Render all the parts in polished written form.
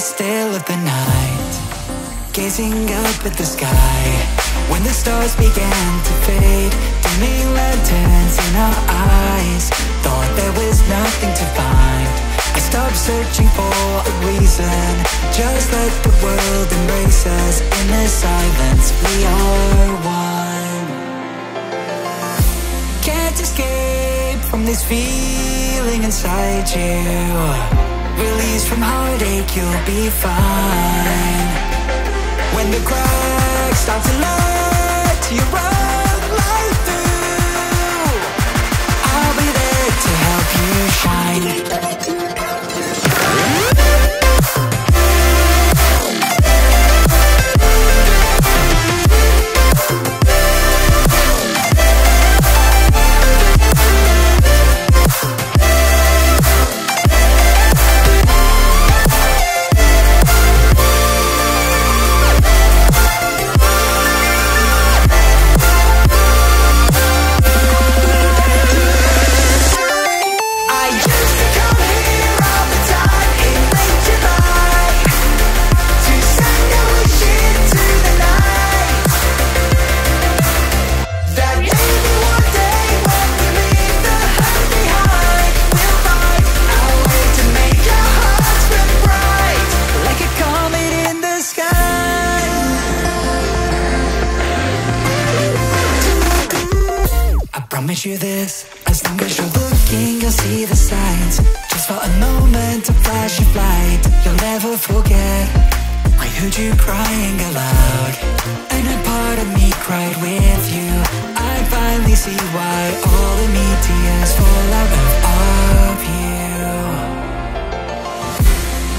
still of the night, gazing up at the sky. When the stars began to fade, dimming lanterns in our eyes, thought there was nothing to find. I stopped searching for a reason, just let the world embrace us. In the silence, we are one. Can't escape from this feeling inside you. Release from heartache, you'll be fine. When the cracks start to let you run right through, I'll be there to help you shine. Promise you this, as long as you're looking, you'll see the signs. Just for a moment, a flash of light, you'll never forget. I heard you crying aloud, and a part of me cried with you. I finally see why all the meteors fall out of you.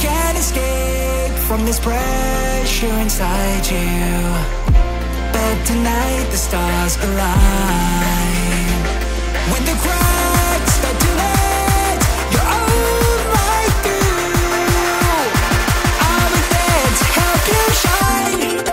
Can't escape from this pressure inside you, but tonight the stars align. When the cracks start to let your own light through, I'll be there to help you shine.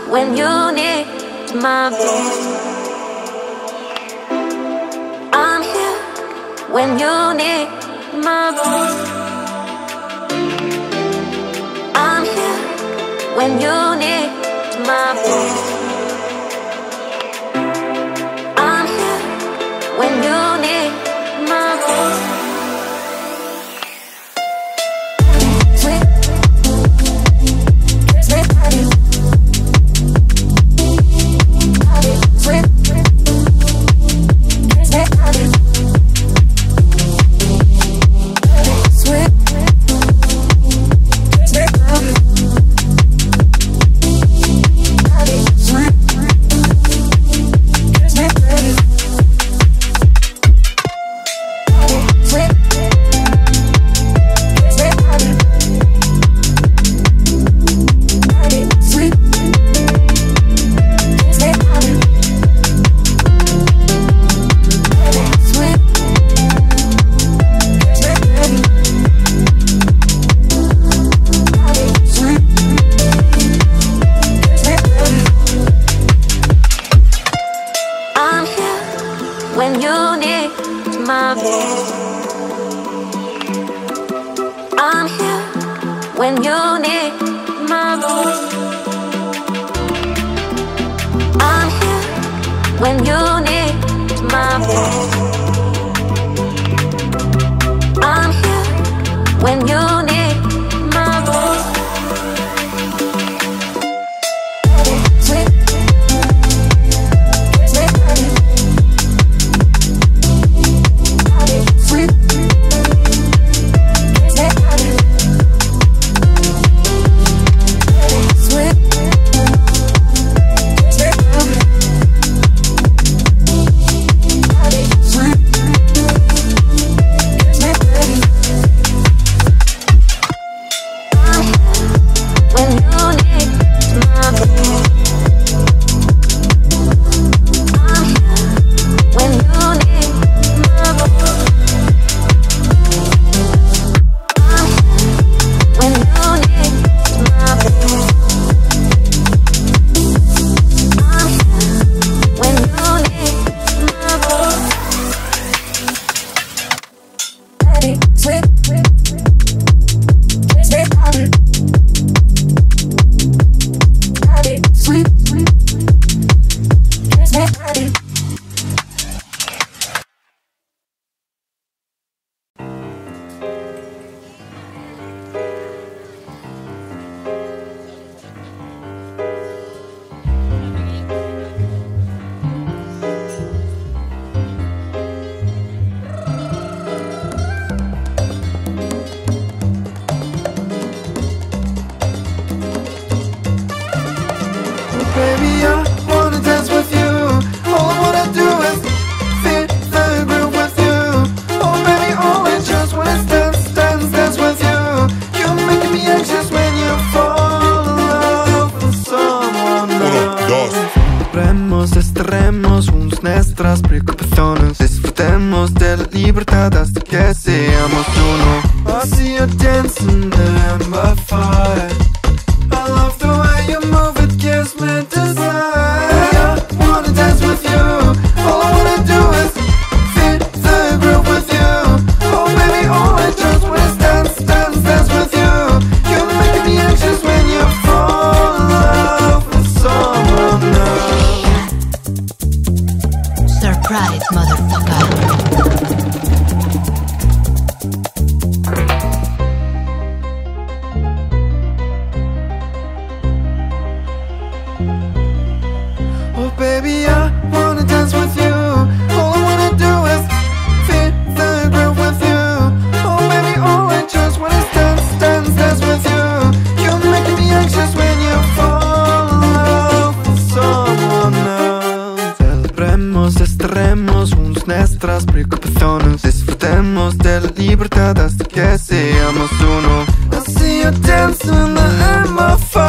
When you need my voice, I'm here. When you need my voice, I'm here. When you need my voice, I'm here. When you need my voice. when you need my voice. I'm here when you need my voice. I'm here when you need my voice. Sweet. Sweet. Nuestras preocupaciones, disfrutemos de la libertad hasta que seamos uno. I see you dancing there by fire. I love the way you move, it gives me desire. I wanna dance with you, all I wanna do is fit the groove with you. Oh baby, all I just wanna is dance, dance, dance with you. You're making me anxious when you fall in love with someone else. Surprise, motherfucker. Oh baby, I wanna dance with you. All I wanna do is fit the groove with you. Oh baby, all I just wanna is dance, dance, dance with you. You're making me anxious when you fall in love with someone else. Celebremos, desterremos juntos nuestras preocupaciones. Disfrutemos de la libertad hasta que seamos uno. I see you dancing in the air, my fire.